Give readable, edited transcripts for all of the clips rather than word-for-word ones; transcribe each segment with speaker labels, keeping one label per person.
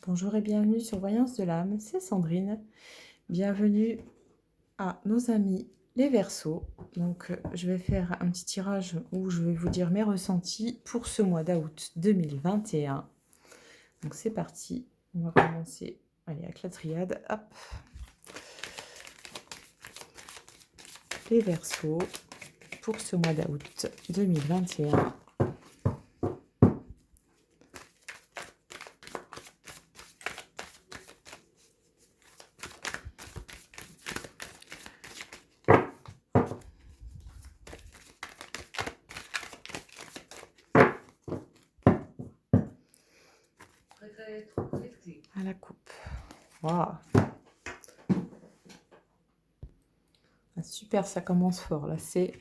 Speaker 1: Bonjour et bienvenue sur Voyance de l'âme, c'est Sandrine. Bienvenue à nos amis les Verseaux. Donc, je vais faire un petit tirage où je vais vous dire mes ressentis pour ce mois d'août 2021. Donc, c'est parti. On va commencer avec la triade. Hop. Les Verseaux pour ce mois d'août 2021. À la coupe. Waouh. Ah, super, ça commence fort. Là, c'est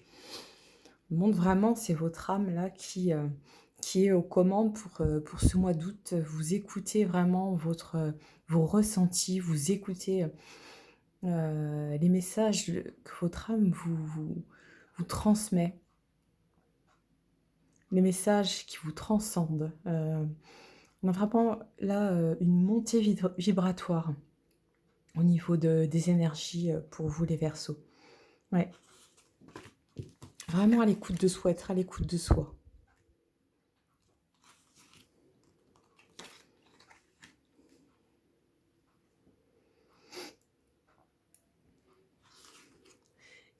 Speaker 1: montre vraiment, c'est votre âme là qui est aux commandes pour ce mois d'août. Vous écoutez vraiment vos ressentis, vous écoutez les messages que votre âme vous transmet, les messages qui vous transcendent. On a vraiment là une montée vibratoire au niveau des énergies pour vous les Verseaux. Ouais. Vraiment à l'écoute de soi, être à l'écoute de soi.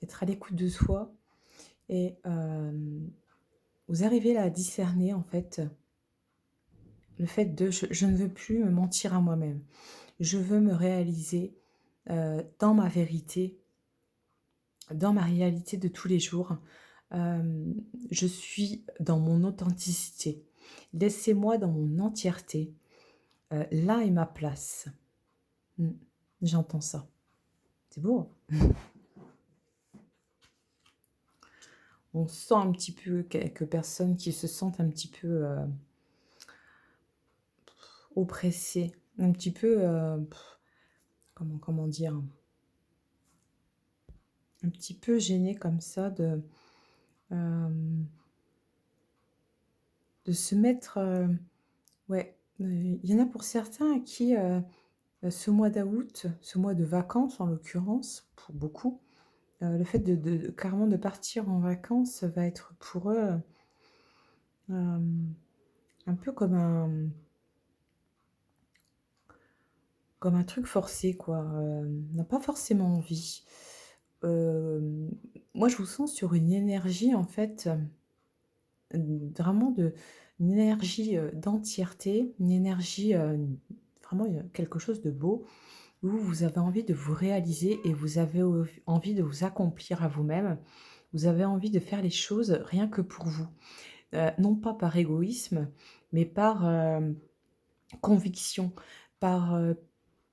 Speaker 1: Être à l'écoute de soi et vous arrivez là à discerner en fait le fait de je ne veux plus me mentir à moi-même. Je veux me réaliser dans ma vérité, dans ma réalité de tous les jours. Je suis dans mon authenticité. Laissez-moi dans mon entièreté. Là est ma place. J'entends ça. C'est beau. On sent un petit peu quelques personnes qui se sentent un petit peu oppressées, un petit peu, comment dire, un petit peu gênées comme ça de se mettre, ouais, il y en a pour certains à qui ce mois d'août, ce mois de vacances en l'occurrence, pour beaucoup, le fait carrément de partir en vacances va être pour eux un peu comme un truc forcé, quoi. On n'a pas forcément envie. Moi, je vous sens sur une énergie, en fait, vraiment une énergie d'entièreté, une énergie, vraiment quelque chose de beau, où vous avez envie de vous réaliser et vous avez envie de vous accomplir à vous-même. Vous avez envie de faire les choses rien que pour vous. Non pas par égoïsme, mais par conviction, par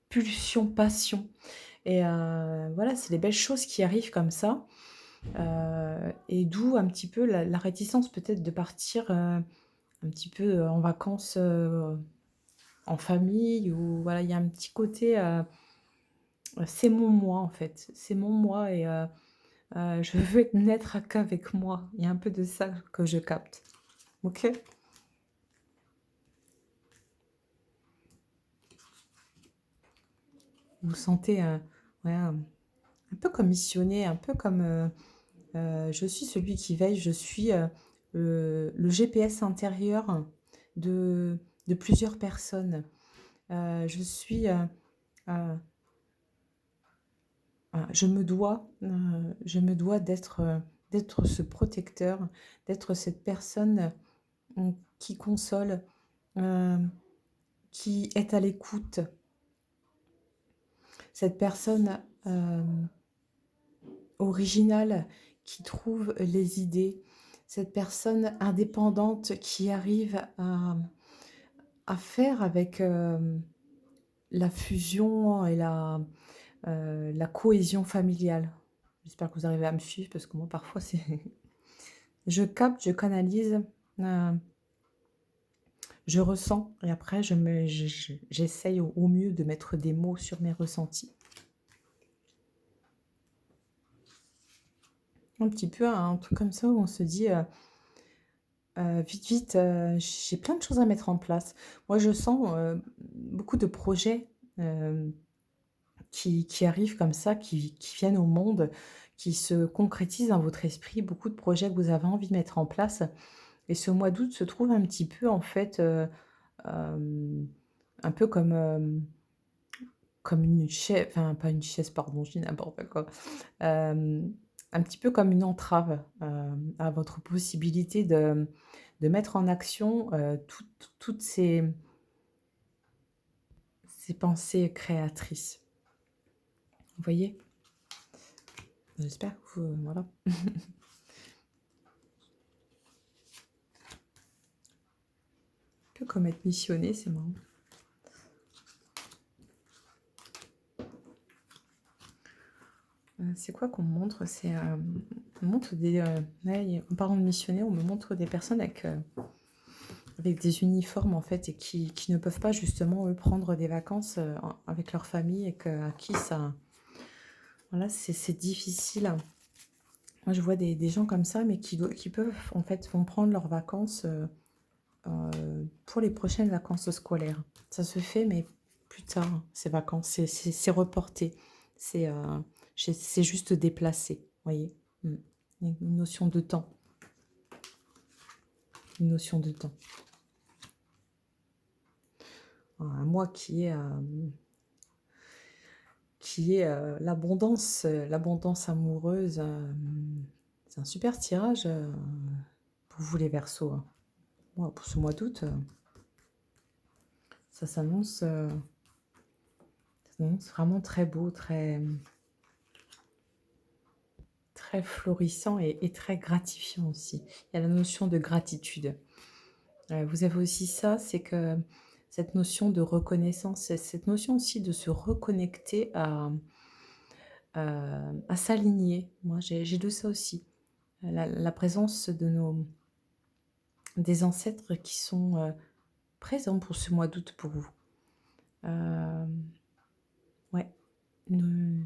Speaker 1: pulsion, passion. Et voilà, c'est des belles choses qui arrivent comme ça. Et d'où un petit peu la réticence peut-être de partir un petit peu en vacances en famille, ou voilà, il y a un petit côté, c'est mon moi en fait, c'est mon moi et je veux n'être qu'avec moi. Il y a un peu de ça que je capte. Ok. Vous vous sentez ouais, un peu comme missionné, un peu comme je suis celui qui veille, je suis le GPS intérieur de plusieurs personnes. Je suis, euh, je me dois d'être ce protecteur, d'être cette personne qui console, euh, qui est à l'écoute, cette personne originale qui trouve les idées, cette personne indépendante qui arrive à faire avec la fusion et la cohésion familiale. J'espère que vous arrivez à me suivre parce que moi parfois c'est... Je capte, je canalise, euh, je ressens et après j'essaye au mieux de mettre des mots sur mes ressentis. Un petit peu un truc comme ça où on se dit Vite, vite, j'ai plein de choses à mettre en place. Moi, je sens, beaucoup de projets, hem, qui arrivent comme ça, qui viennent au monde, qui se concrétisent dans votre esprit. Beaucoup de projets que vous avez envie de mettre en place et ce mois d'août se trouve un petit peu, en fait, hem, un peu comme, comme une chaise, enfin, pas une chaise, pardon, je dis n'importe quoi. Un petit peu comme une entrave, à votre possibilité de mettre en action, toutes ces pensées créatrices. Vous voyez? J'espère que vous voilà. Un peu comme être missionné, c'est marrant. C'est quoi qu'on me montre? C'est, on montre des, ouais, en parlant de missionnaire, on me montre des personnes avec des uniformes, en fait, et qui ne peuvent pas justement, eux, prendre des vacances, avec leur famille et à qui ça voilà, c'est difficile. Moi, je vois des gens comme ça, mais qui peuvent, en fait, vont prendre leurs vacances, pour les prochaines vacances scolaires. Ça se fait, mais plus tard, hein, ces vacances, c'est reporté. C'est, c'est juste déplacé, vous voyez? Mmh. Il y a une notion de temps, une notion de temps. Un mois qui est, l'abondance amoureuse, c'est un super tirage, pour vous les Verseaux, hein. Moi, pour ce mois d'août, ça s'annonce, vraiment très beau, très florissant et très gratifiant aussi. Il y a la notion de gratitude. Vous avez aussi ça, c'est que cette notion de reconnaissance, cette notion aussi de se reconnecter à s'aligner. Moi, j'ai de ça aussi. La présence des ancêtres qui sont, présents pour ce mois d'août pour vous. Hem, ouais, une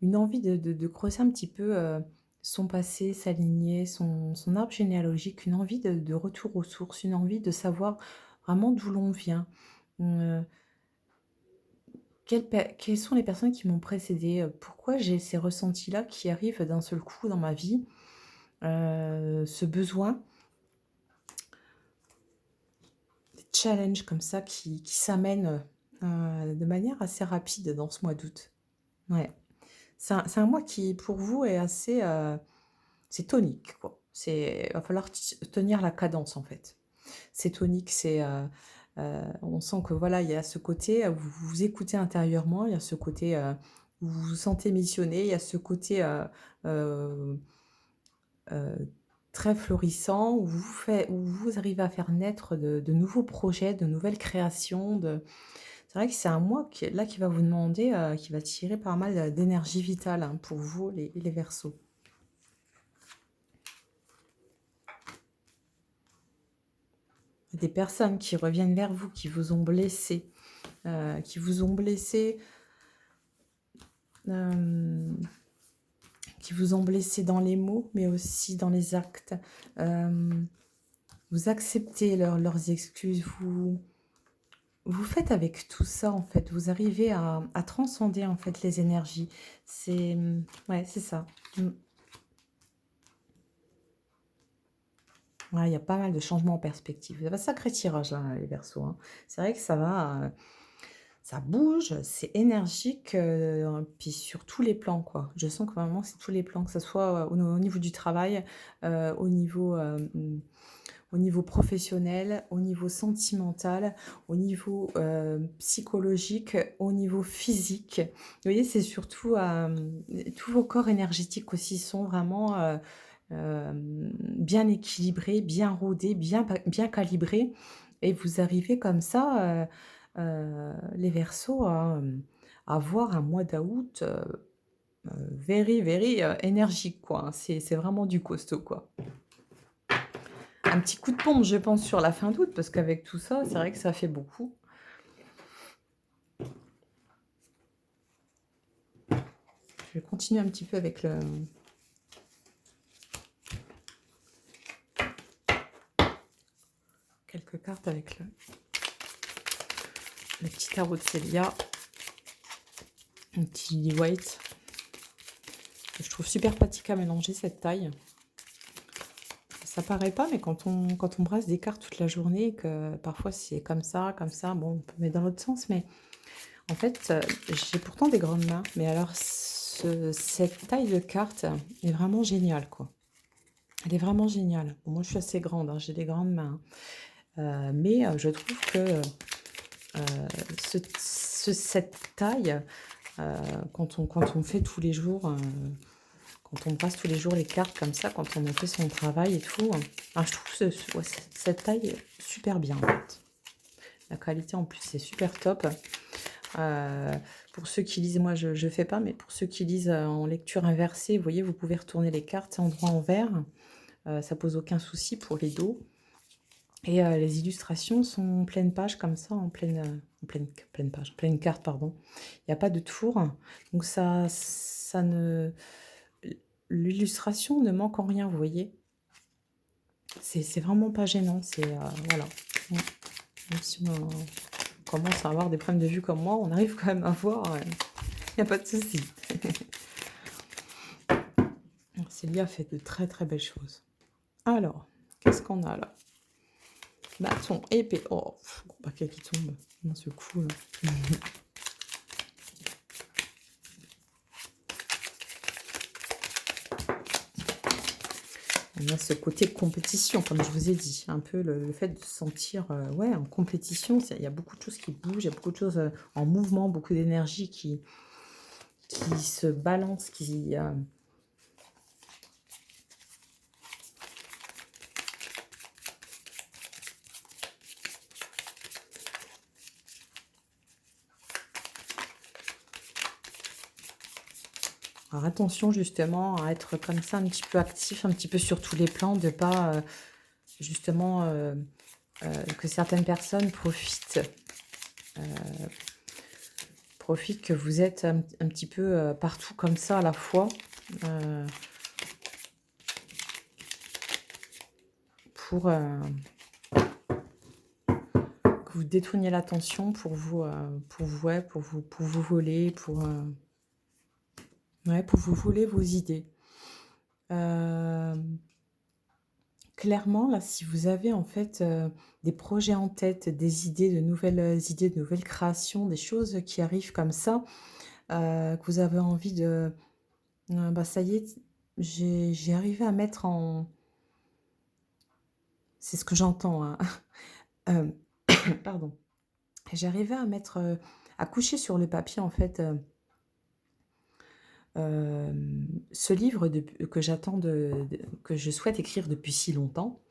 Speaker 1: une envie de creuser un petit peu, son passé, s'aligner, son arbre généalogique, une envie de retour aux sources, une envie de savoir vraiment d'où l'on vient. Heu, quelles sont les personnes qui m'ont précédée? Pourquoi j'ai ces ressentis-là qui arrivent d'un seul coup dans ma vie? Ce besoin, des challenges comme ça qui s'amènent, de manière assez rapide dans ce mois d'août. Ouais. C'est un mois qui, pour vous, est assez, c'est tonique, quoi. Va falloir tenir la cadence, en fait. C'est tonique, on sent que, voilà, il y a ce côté, vous vous écoutez intérieurement, il y a ce côté, où vous vous sentez missionné, il y a ce côté, heu heu, très florissant où vous arrivez à faire naître de nouveaux projets, de nouvelles créations, c'est vrai que c'est un mois qui va vous demander, qui va tirer pas mal, d'énergie vitale, hein, pour vous les Verseaux. Des personnes qui reviennent vers vous, qui vous ont blessé, hem, qui vous ont blessé dans les mots, mais aussi dans les actes. Hem, vous acceptez leurs excuses, vous faites avec tout ça, en fait, vous arrivez à transcender, en fait, les énergies. Ouais, c'est ça. Mmh. Ouais, il y a pas mal de changements en perspective. Il y a un sacré tirage là, les Verseaux, hein. C'est vrai que ça bouge, c'est énergique, puis sur tous les plans, quoi. Je sens que vraiment c'est tous les plans, que ça soit, au niveau du travail, au niveau, au niveau professionnel, au niveau sentimental, au niveau, psychologique, au niveau physique. Vous voyez, c'est surtout, tous vos corps énergétiques aussi sont vraiment, bien équilibrés, bien rodés, bien calibrés et vous arrivez comme ça, les Verseaux à avoir un mois d'août, very, very, énergique quoi, hein. C'est vraiment du costaud quoi. Un petit coup de pompe je pense sur la fin d'août parce qu'avec tout ça, c'est vrai que ça fait beaucoup. Je vais continuer un petit peu avec cartes avec le petit tarot de Célia. Un petit Lily White. Je trouve super pratique à mélanger cette taille. Ça paraît pas, mais quand on brasse des cartes toute la journée, que parfois c'est comme ça, bon, on peut mettre dans l'autre sens, mais en fait, j'ai pourtant des grandes mains, mais alors cette taille de carte est vraiment géniale, quoi. Elle est vraiment géniale. Bon, moi, je suis assez grande, hein, j'ai des grandes mains, mais je trouve que cette taille, quand on fait tous les jours, quand on passe tous les jours les cartes comme ça, quand on a fait son travail et tout, je trouve ouais, cette taille super bien, en fait. La qualité, en plus, c'est super top. Pour ceux qui lisent, moi, je ne fais pas, mais pour ceux qui lisent en lecture inversée, vous voyez, vous pouvez retourner les cartes en droit envers. Ça pose aucun souci pour les dos. Et les illustrations sont en pleine page, comme ça, en pleine page, pleine carte, pardon. Il n'y a pas de tour. Donc, ça ne... L'illustration ne manque en rien, vous voyez. C'est vraiment pas gênant. C'est voilà. Ouais. Même si on commence à avoir des problèmes de vue comme moi, on arrive quand même à voir. Il n'y a pas de souci. Célia fait de très très belles choses. Alors, qu'est-ce qu'on a là? Bâton, épée. Oh, gros paquet qui tombe dans ce coup là. On a ce côté compétition, comme je vous ai dit. Un peu le fait de se sentir ouais, en compétition. Il y a beaucoup de choses qui bougent, il y a beaucoup de choses en mouvement, beaucoup d'énergie qui se balance, qui... Alors attention justement à être comme ça, un petit peu actif, un petit peu sur tous les plans, de pas justement que certaines personnes profitent que vous êtes un petit peu partout comme ça à la fois. Pour que vous détourniez l'attention pour vous, ouais, pour vous voler, ouais, pour vous voler vos idées. Clairement, là, si vous avez en fait des projets en tête, des idées, de nouvelles créations, des choses qui arrivent comme ça, que vous avez envie de... bah ça y est, j'ai arrivé à mettre en... C'est ce que j'entends, hein. Pardon. J'ai arrivé à mettre, à coucher sur le papier en fait ce livre que j'attends, que je souhaite écrire depuis si longtemps.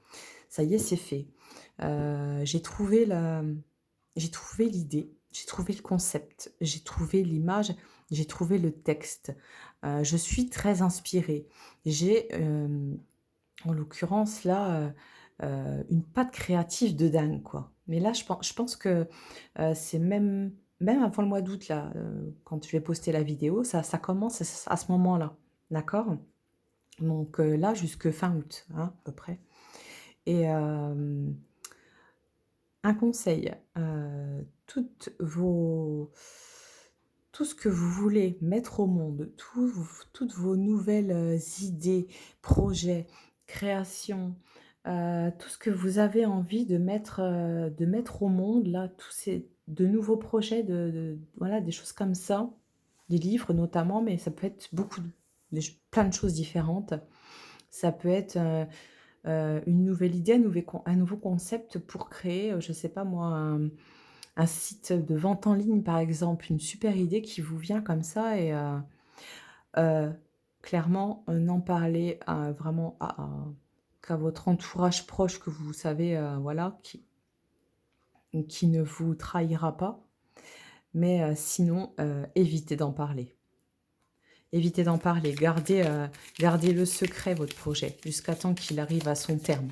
Speaker 1: Ça y est, c'est fait. J'ai trouvé l'idée, j'ai trouvé le concept, j'ai trouvé l'image, j'ai trouvé le texte. Je suis très inspirée. J'ai, en l'occurrence, là, une patte créative de dingue, quoi. Mais là, je pense que c'est même avant le mois d'août, là, quand je vais poster la vidéo, ça commence à ce moment-là. D'accord? Donc là, jusque fin août, hein, à peu près. Et un conseil, tout ce que vous voulez mettre au monde, toutes vos nouvelles idées, projets, créations, tout ce que vous avez envie de mettre au monde, là, tous ces de nouveaux projets, voilà, des choses comme ça, des livres notamment, mais ça peut être plein de choses différentes. Ça peut être une nouvelle idée, un nouveau concept pour créer, je ne sais pas moi, un site de vente en ligne, par exemple, une super idée qui vous vient comme ça et clairement, n'en parler vraiment qu'à votre entourage proche que vous savez, voilà, qui ne vous trahira pas. Mais sinon, évitez d'en parler. Évitez d'en parler. Gardez le secret, votre projet, jusqu'à temps qu'il arrive à son terme.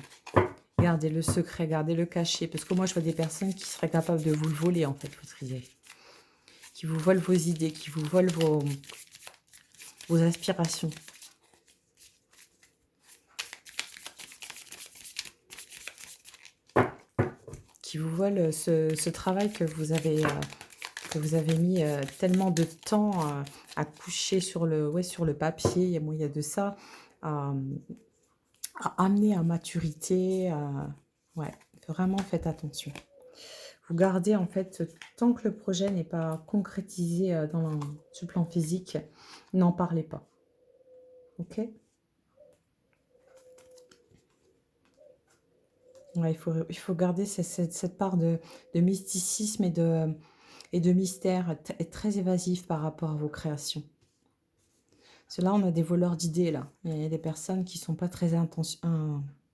Speaker 1: Gardez le secret, gardez le caché. Parce que moi, je vois des personnes qui seraient capables de vous le voler, en fait, votre idée. Qui vous volent vos idées, qui vous volent vos aspirations. qui vous vole, ce travail que vous avez mis, tellement de temps, à coucher sur le ouais, sur le papier. Il y a de ça, à, à amener à maturité, ouais, vraiment faites attention. Vous gardez en fait, tant que le projet n'est pas concrétisé, sur le plan physique, n'en parlez pas, OK? Ouais, il faut garder cette part de mysticisme et de mystère, être très évasif par rapport à vos créations. Parce que là, on a des voleurs d'idées là. Il y a des personnes qui sont pas très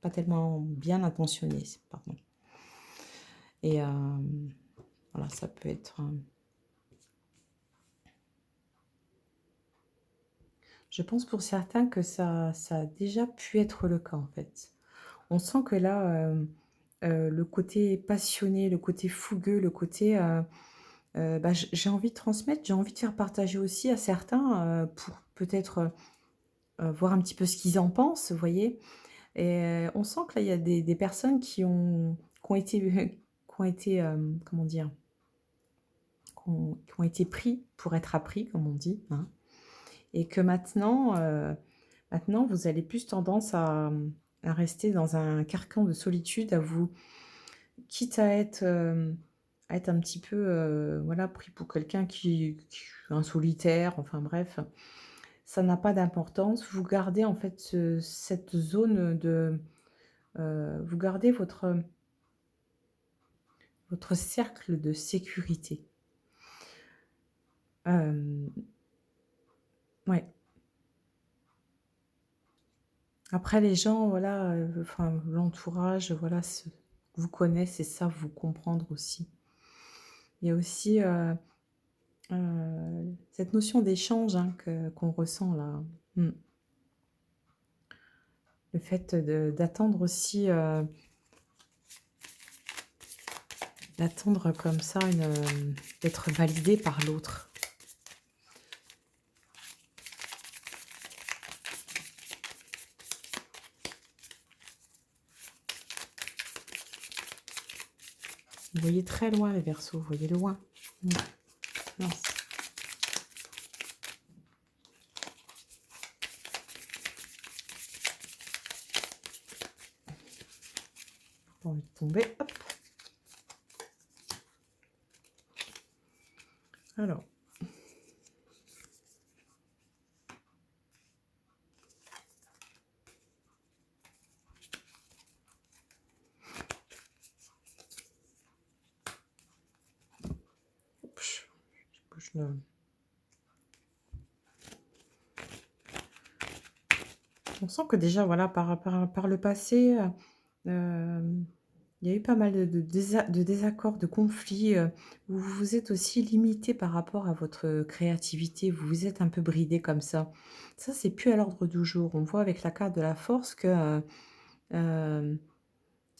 Speaker 1: pas tellement bien intentionnées, pardon. Et voilà, ça peut être, je pense pour certains que ça a déjà pu être le cas, en fait. On sent que là, le côté passionné, le côté fougueux, le côté, bah, j'ai envie de transmettre, j'ai envie de faire partager aussi à certains, pour peut-être, voir un petit peu ce qu'ils en pensent, vous voyez? Et on sent que là, il y a des personnes qui ont été qui ont été, comment dire? Qui ont été pris pour être appris, comme on dit, hein. Et que maintenant vous avez plus tendance à rester dans un carcan de solitude, quitte à être un petit peu, voilà, pris pour quelqu'un qui un solitaire, enfin bref, ça n'a pas d'importance. Vous gardez en fait cette zone vous gardez votre cercle de sécurité. Hem, ouais. Après les gens, voilà, enfin l'entourage, voilà, vous connaissent et savent vous comprendre aussi. Il y a aussi, cette notion d'échange, hein, qu'on ressent là. Mmh. Le fait d'attendre aussi, d'attendre comme ça d'être validé par l'autre. Vous voyez très loin les Verseaux, vous voyez loin. Mmh. Mince, pas envie de tomber. Hop, alors, hop, je bouge le on sent que déjà, voilà, par le passé, il y a eu pas mal de désaccords, de conflits, où vous vous êtes aussi limité par rapport à votre créativité. Vous vous êtes un peu bridé comme ça. Ça, c'est plus à l'ordre du jour. On voit avec la carte de la force que, hem,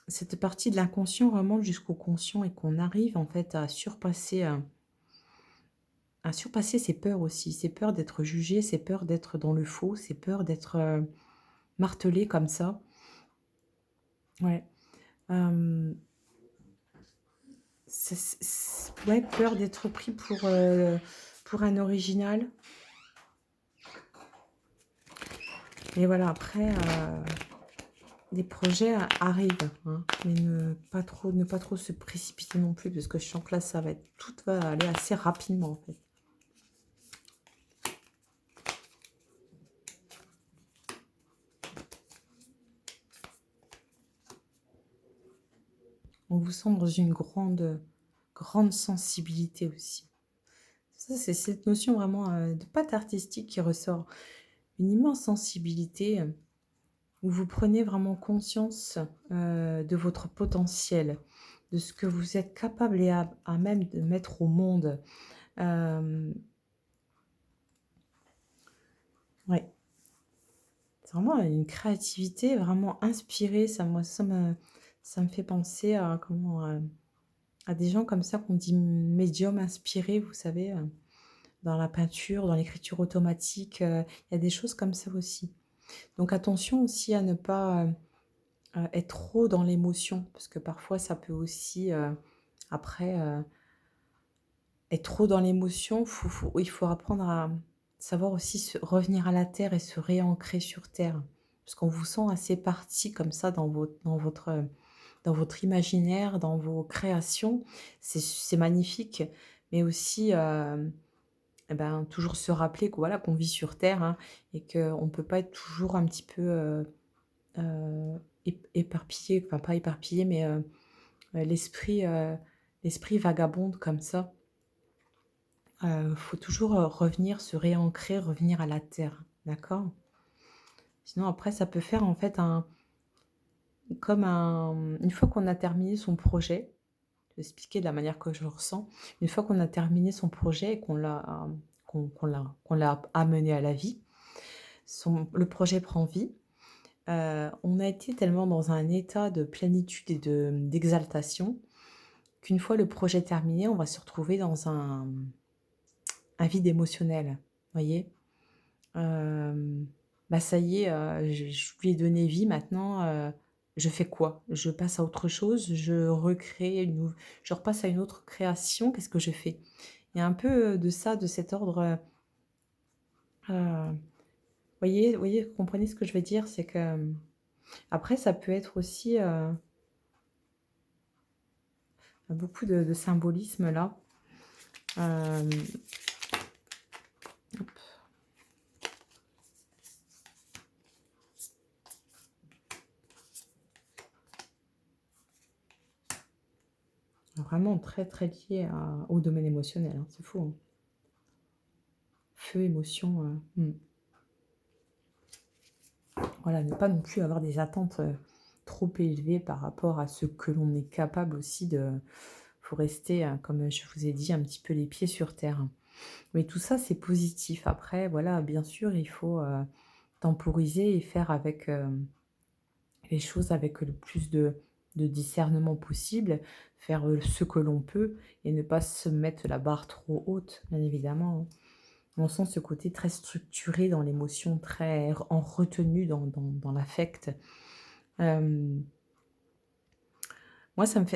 Speaker 1: cette partie de l'inconscient remonte jusqu'au conscient et qu'on arrive en fait à surpasser ses peurs aussi. Ses peurs d'être jugé, ses peurs d'être dans le faux, ses peurs d'être, martelé comme ça. Ouais. Hem, ouais, peur d'être pris pour un original. Et voilà, après, les projets arrivent, hein, mais ne pas trop se précipiter non plus, parce que je sens que là, tout va aller assez rapidement, en fait. On vous sent dans une grande sensibilité aussi. Ça, c'est cette notion vraiment, de patte artistique qui ressort. Une immense sensibilité, où vous prenez vraiment conscience, de votre potentiel, de ce que vous êtes capable et à même de mettre au monde. Hem, ouais, c'est vraiment une créativité vraiment inspirée. Ça me fait penser à à des gens comme ça qu'on dit médiums inspirés, vous savez, dans la peinture, dans l'écriture automatique, il y a des choses comme ça aussi. Donc attention aussi à ne pas, être trop dans l'émotion parce que parfois ça peut aussi, après, être trop dans l'émotion, il faut apprendre à savoir aussi se revenir à la terre et se réancrer sur terre. Parce qu'on vous sent assez parti comme ça dans votre imaginaire, dans vos créations. C'est magnifique, mais aussi, et ben, toujours se rappeler que voilà, qu'on vit sur terre, hein, et qu'on ne peut pas être toujours un petit peu, éparpillé, enfin pas éparpillé, mais, l'esprit, l'esprit vagabonde comme ça. Faut toujours, revenir, se réancrer, revenir à la terre, d'accord? Sinon après ça peut faire en fait une fois qu'on a terminé son projet, je vais expliquer de la manière que je le ressens. Une fois qu'on a terminé son projet et qu'on l'a amené à la vie, le projet prend vie. On a été tellement dans un état de plénitude et d'exaltation qu'une fois le projet terminé, on va se retrouver dans un vide émotionnel, voyez? Bah, ça y est, je lui ai donné vie maintenant, je fais quoi? Je passe à autre chose? Je repasse à une autre création? Qu'est-ce que je fais? Il y a un peu, de ça, de cet ordre, voyez, vous comprenez ce que je veux dire? C'est que, après ça peut être aussi, beaucoup de symbolisme là. Hem, hop, vraiment très, très lié au domaine émotionnel, hein, c'est fou, hein. Feu, émotion, voilà, ne pas non plus avoir des attentes, trop élevées par rapport à ce que l'on est capable aussi de faut rester, comme je vous ai dit, un petit peu les pieds sur terre. Mais tout ça, c'est positif. Après, voilà, bien sûr, il faut, temporiser et faire avec, les choses avec le plus de discernement possible, faire, ce que l'on peut et ne pas se mettre la barre trop haute, bien évidemment, hein. On sent ce côté très structuré dans l'émotion, très en retenue dans l'affect. Hem, Moi, ça m'a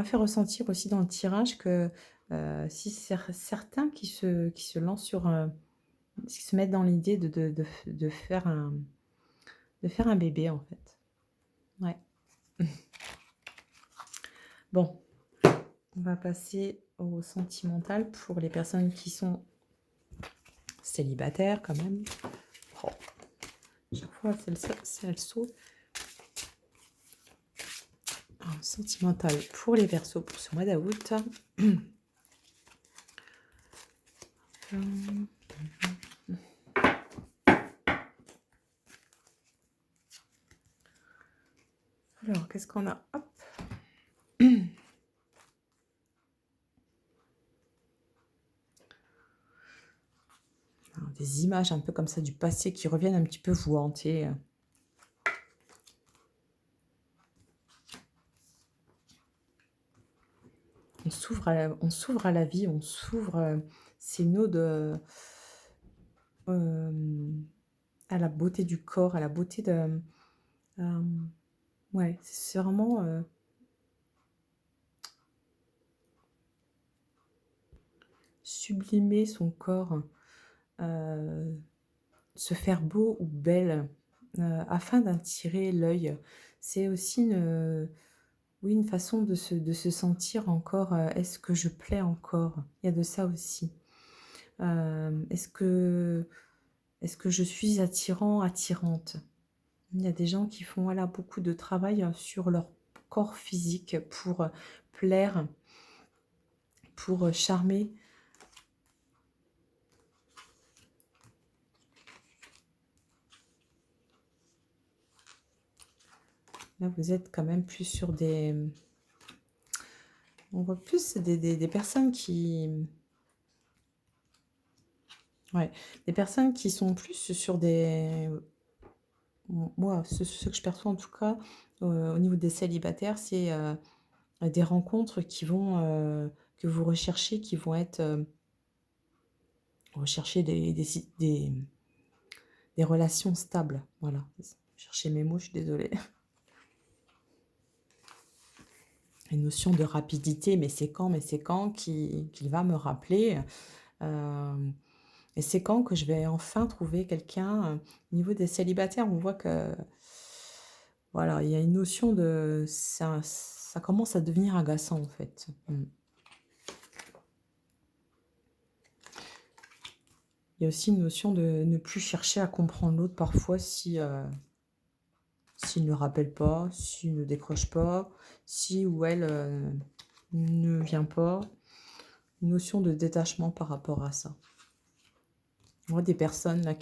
Speaker 1: fait ressentir aussi dans le tirage que, si certains qui se lancent sur, qui se mettent dans l'idée de faire un bébé, en fait. Ouais. Bon, on va passer au sentimental pour les personnes qui sont célibataires quand même. Oh, chaque fois, elle saute. Sentimental pour les Verseaux pour ce mois d'août. Hum, Alors, qu'est-ce qu'on a? Hop. Alors, des images un peu comme ça du passé qui reviennent un petit peu vous hanter. On s'ouvre à la vie, on s'ouvre, c'est une ode, à la beauté du corps, à la beauté de, hem, ouais, c'est vraiment, sublimer son corps, heu, se faire beau ou belle, afin d'attirer l'œil. C'est aussi oui, une façon de se sentir encore, «Est-ce que je plais encore?» Il y a de ça aussi. Est-ce que je suis attirant, attirante? Il y a des gens qui font, voilà, beaucoup de travail, sur leur corps physique pour, plaire, pour, charmer. Là, vous êtes quand même plus sur on voit plus des personnes qui ouais, des personnes qui sont plus sur des moi, ce que je perçois en tout cas, au niveau des célibataires, c'est, des rencontres que vous recherchez, qui vont être, rechercher des relations stables, voilà. Chercher mes mots, je suis désolée. une notion de rapidité, mais c'est quand qu'il va me rappeler, hem et c'est quand que je vais enfin trouver quelqu'un, au niveau des célibataires, on voit que, voilà, il y a une notion de ça commence à devenir agaçant, en fait. Il y a aussi une notion de ne plus chercher à comprendre l'autre parfois si, s'il ne rappelle pas, s'il ne décroche pas, si ou elle, ne vient pas. Une notion de détachement par rapport à ça. Moi, des personnes là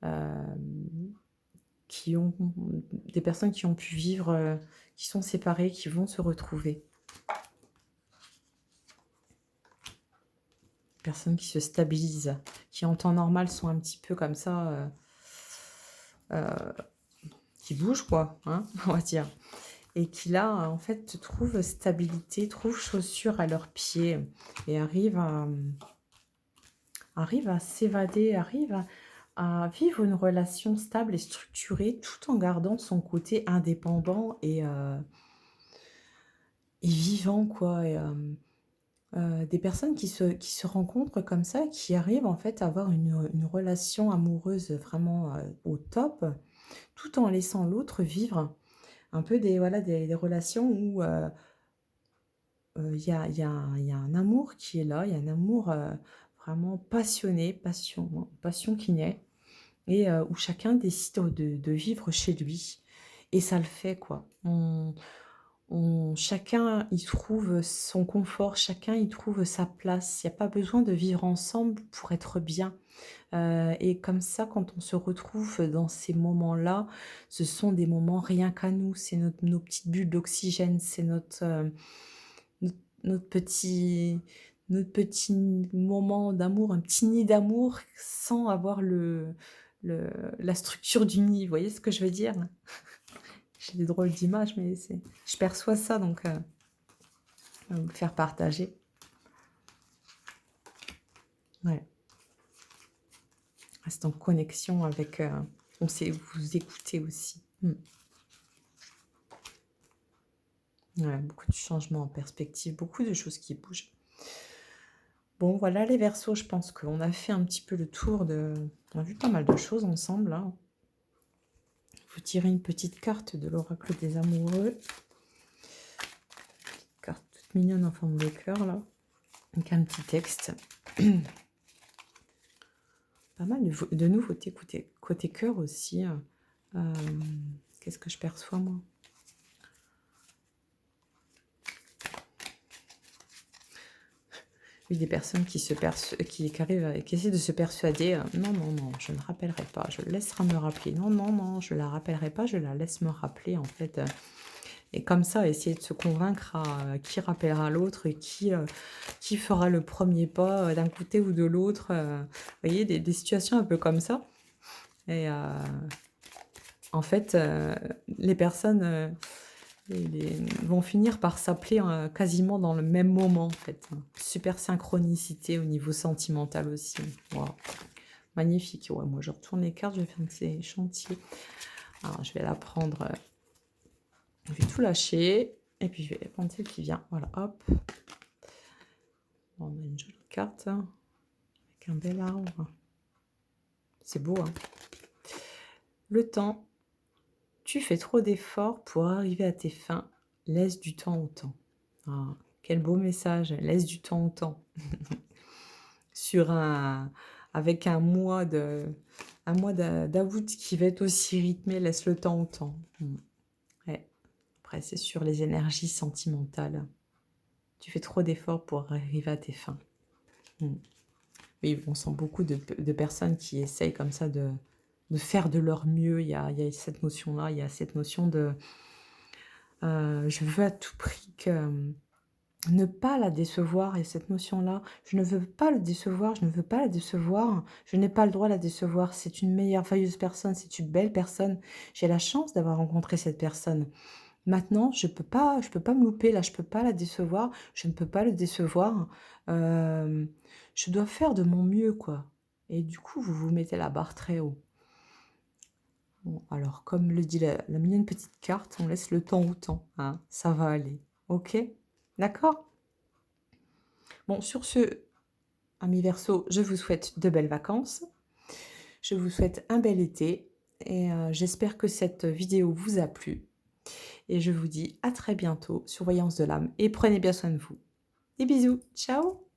Speaker 1: hem, qui ont des personnes qui ont pu vivre, qui sont séparées, qui vont se retrouver. Personnes qui se stabilisent, qui en temps normal sont un petit peu comme ça, qui bougent quoi, hein, on va dire. Et qui là, en fait, trouvent stabilité, trouvent chaussures à leurs pieds et arrivent à s'évader, arrivent à vivre une relation stable et structurée tout en gardant son côté indépendant et vivant quoi et des personnes qui se rencontrent comme ça, qui arrivent en fait à avoir une relation amoureuse vraiment, au top, tout en laissant l'autre vivre un peu des voilà, des relations où, il y a un amour qui est là, il y a un amour, vraiment passionné, passion qui naît et où chacun décide de vivre chez lui et ça le fait quoi. Chacun y trouve son confort, chacun y trouve sa place. Il y a pas besoin de vivre ensemble pour être bien. Et comme ça, quand on se retrouve dans ces moments-là, ce sont des moments rien qu'à nous. C'est nos petites bulles d'oxygène, c'est notre notre petit notre petit moment d'amour, un petit nid d'amour sans avoir le la structure du nid. Vous voyez ce que je veux dire? J'ai des drôles d'images, mais c'est je perçois ça donc vous le faire partager. Ouais, reste en connexion avec, on sait vous écouter aussi. Ouais, beaucoup de changements en perspective, beaucoup de choses qui bougent. Bon, voilà les Verseaux, je pense qu'on a fait un petit peu le tour de on a vu pas mal de choses ensemble, là. Vous tirez une petite carte de l'oracle des amoureux. Carte toute mignonne en forme de cœur, là, avec un petit texte. Pas mal de nouveautés côté cœur aussi, qu'est-ce que je perçois moi? Oui, des personnes qui arrivent qui essaient de se persuader, «Non, non, non, je ne rappellerai pas, je le laisserai me rappeler. Non, non, non, je la rappellerai pas, je la laisse me rappeler», en fait, et comme ça, essayer de se convaincre à qui rappellera l'autre et qui fera le premier pas, d'un côté ou de l'autre, vous voyez, des situations un peu comme ça et en fait, les personnes, vont finir par s'appeler, quasiment dans le même moment, en fait, hein. Super synchronicité au niveau sentimental aussi. Waouh, magnifique. Ouais, moi, je retourne les cartes, je vais faire ces chantiers. Alors, je vais la prendre, je vais tout lâcher et puis je vais prendre celle qui vient. Voilà, hop. Bon, on a une jolie carte, hein, avec un bel arbre. C'est beau, hein. Le temps. Tu fais trop d'efforts pour arriver à tes fins. Laisse du temps au temps. Ah, quel beau message. Laisse du temps au temps. Sur un avec un mois d'août qui va être aussi rythmé, laisse le temps au temps. Ouais. Après, c'est sur les énergies sentimentales. Tu fais trop d'efforts pour arriver à tes fins. Mmh. Oui, on sent beaucoup de personnes qui essayent comme ça de faire de leur mieux. Il y a cette notion-là, il y a cette notion de je veux à tout prix que, ne pas la décevoir et cette notion-là, je ne veux pas le décevoir, je ne veux pas la décevoir, je n'ai pas le droit de la décevoir. C'est une merveilleuse personne, c'est une belle personne. J'ai la chance d'avoir rencontré cette personne. Maintenant, je peux pas me louper là, je peux pas la décevoir, je ne peux pas le décevoir. Hem, je dois faire de mon mieux, quoi et du coup, vous vous mettez la barre très haut. Bon, alors comme le dit la mignonne petite carte, on laisse le temps au temps, hein, ça va aller. OK? D'accord? Bon, sur ce, amis Verseau, je vous souhaite de belles vacances. Je vous souhaite un bel été et j'espère que cette vidéo vous a plu et je vous dis à très bientôt sur Voyance de l'âme et prenez bien soin de vous. Des bisous, ciao!